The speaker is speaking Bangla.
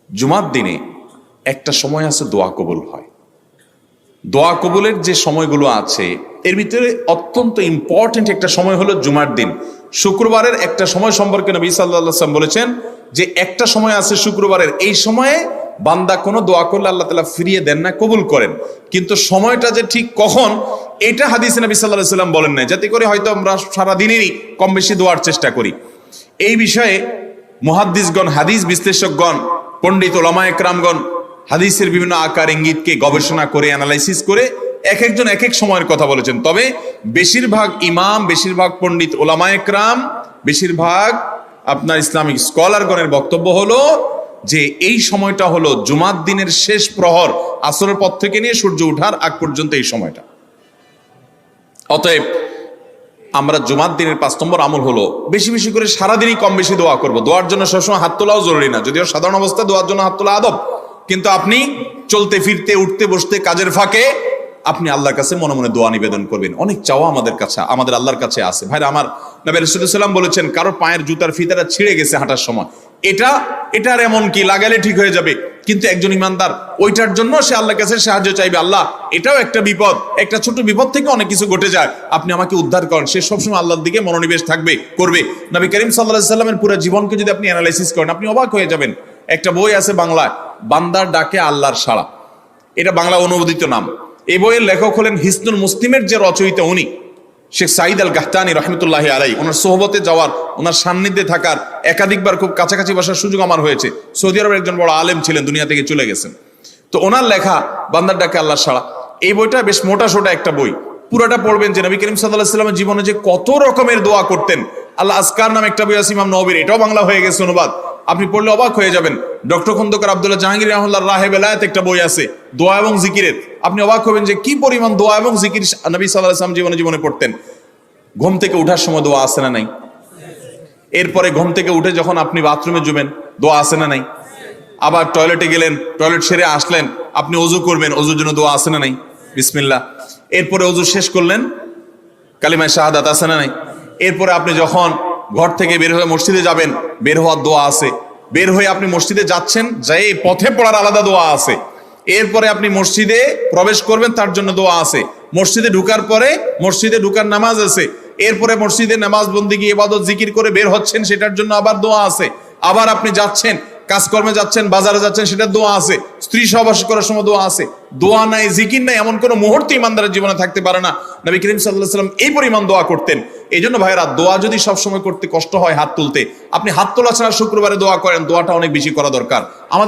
জুমার দিনে একটা সময় আছে দোয়া কবুল হয়। দোয়া কবুলের যে সময়গুলো আছে এর ভিতরে অত্যন্ত ইম্পর্টেন্ট একটা সময় হলো জুমার দিন। শুক্রবারের একটা সময় সম্পর্কে নবী সাল্লাল্লাহু আলাইহি ওয়াসাল্লাম বলেছেন যে একটা সময় আছে শুক্রবারের, এই সময়ে বান্দা কোনো দোয়া করলে আল্লাহ তাআলা ফিরিয়ে দেন না, কবুল করেন। কিন্তু সময়টা যে ঠিক কখন এটা হাদিসে নবী সাল্লাল্লাহু আলাইহি ওয়াসাল্লাম বলেন না, যাতে করে হয়তো আমরা সারাদিনেরই কম বেশি দোয়ার চেষ্টা করি। এই বিষয়ে মুহাদ্দিসগণ, হাদিস বিশ্লেষকগণ, পণ্ডিত ওলামায়ে কেরামগণ হাদিসের বিভিন্ন আকার ইঙ্গিতকে গবেষণা করে অ্যানালাইসিস করে এক একজন এক এক সময়ের কথা বলেছেন। তবে বেশিরভাগ ইমাম, বেশিরভাগ পণ্ডিত ওলামায়ে কেরাম, বেশিরভাগ আপনার ইসলামিক স্কলারগণের বক্তব্য হলো যে এই সময়টা হলো জুমার দিনের শেষ প্রহর, আসরের পর থেকে নিয়ে সূর্য ওঠার আগ পর্যন্ত এই সময়টা। অতএব আমরা জুমার দিনের 5 নম্বর আমল হলো বেশি বেশি করে সারাদিনই কম বেশি দোয়া করব। দোয়ার জন্য সবসময় হাত তোলাও জরুরি না, যদিও সাধারণ অবস্থায় দোয়ার জন্য হাত তোলা আদব, কিন্তু আপনি চলতে ফিরতে, উঠতে বসতে, কাজের ফাঁকে আপনি আল্লাহর কাছে মনে মনে দোয়া নিবেদন করবেন। অনেক চাওয়া আমাদের কাছে, আমাদের আল্লাহর কাছে আছে। ভাইরা আমার, নবী রাসূলুল্লাহ সাল্লাল্লাহু আলাইহি ওয়াসাল্লাম বলেছেন কারো পায়ের জুতার ফিতাটা ছিঁড়ে গেছে হাঁটার সময়, এটার এমন কি লাগালে ঠিক হয়ে যাবে, কিন্তু একজন ইমানদার ওইটার জন্য সে আল্লাহর কাছে সাহায্য চাইবে। আল্লাহ, এটাও একটা বিপদ, একটা ছোট বিপদ থেকে অনেক কিছু ঘটে যায়, আপনি আমাকে উদ্ধার করেন। সে সবসময় আল্লাহর দিকে মনোনিবেশ করবে। নবী করিম সাল্লাল্লাহু আলাইহি ওয়াসাল্লামের পুরো জীবনকে যদি আপনি অ্যানালাইসিস করেন, আপনি অবাক হয়ে যাবেন। একটা বই আছে বাংলায়, বান্দার ডাকে আল্লাহর সাড়া, এটা বাংলা অনুবাদিত নাম। এই বইয়ের লেখক হলেন হিসনুল মুসলিমের যে রচয়িতা, উনি শেখ সাঈদ আল গাহতানী রহমতুল্লাহি আলাইহি। ওনার সোহবতে যাওয়ার, ওনার সান্নিধ্যে থাকার একাধিকবার খুব কাছাকাছি বসার সুযোগ আমার হয়েছে। সৌদি আরবের একজন বড় আলেম ছিলেন, দুনিয়া থেকে চলে গেছেন। তো ওনার লেখা বান্দার ডাকে আল্লাহর সাড়া, এই বইটা বেশ মোটা সোটা একটা বই। পুরোটা পড়বেন যে নবী করিম সাল্লাল্লাহু আলাইহি ওয়াসাল্লামের জীবনে যে কত রকমের দোয়া করতেন। আল্লাহ আজকার নামে একটা বই আছে ইমাম নববীর, এটাও বাংলা হয়ে গেছে অনুবাদ, আপনি পড়লে অবাক হয়ে যাবেন। ডক্টর খন্দকার আব্দুল্লাহ জাহাঙ্গীর রাহিমাহুল্লাহ রাহে বেলায়েত একটা বই আছে দোয়া এবং জিকিরের, আপনি অবাক হবেন যে কি পরিমাণ দোয়া এবং জিকির নবী সাল্লাল্লাহু আলাইহি ওয়াসাল্লাম জীবনে পড়তেন। ঘুম থেকে উঠার সময় দোয়া আছে না নাই? এরপরে ঘুম থেকে উঠে যখন আপনি বাথরুমে যাবেন, দোয়া আছে না নাই? আবার টয়লেটে গেলেন, টয়লেট সেরে আসলেন, আপনি ওযু করবেন, ওযুর জন্য দোয়া আছে না নাই? বিসমিল্লাহ। এরপরে ওযু শেষ করলেন, কালিমায়ে শাহাদাত আছে না নাই? এরপরে আপনি যখন ঘর থেকে বের হয়ে মসজিদে যাবেন, বের হওয়ার দোয়া আছে। বের হয়ে আপনি মসজিদে যাচ্ছেন, যাই পথে পড়ার আলাদা দোয়া আছে। এরপরে আপনি মসজিদে প্রবেশ করবেন, তার জন্য দোয়া আছে। মসজিদে ঢুকার পরে মসজিদে ঢুকার নামাজ আছে। এরপরে মসজিদে নামাজ বন্দেগী ইবাদত জিকির করে বের হচ্ছেন, সেটার জন্য আবার দোয়া আছে। আবার আপনি যাচ্ছেন, কাজকর্মে যাচ্ছেন, বাজারে যাচ্ছেন, সেটার দোয়া আছে। স্ত্রী সহবাস করার সময় দোয়া আছে। দোয়া নাই, জিকির নাই, এমন কোনো মুহূর্তে ইমানদারের জীবনে থাকতে পারে না। নবী করিম সাল্লাল্লাহু আলাইহি ওয়াসাল্লাম এই পরিমাণ দোয়া করতেন। এই জন্য ভাইরা, দোয়া যদি সবসময় করতে কষ্ট হয় হাত তুলতে, আপনি হাত তোলা ছাড়া শুক্রবারে দোয়া করেন, দোয়াটা অনেক বেশি করা দরকার। আমাদের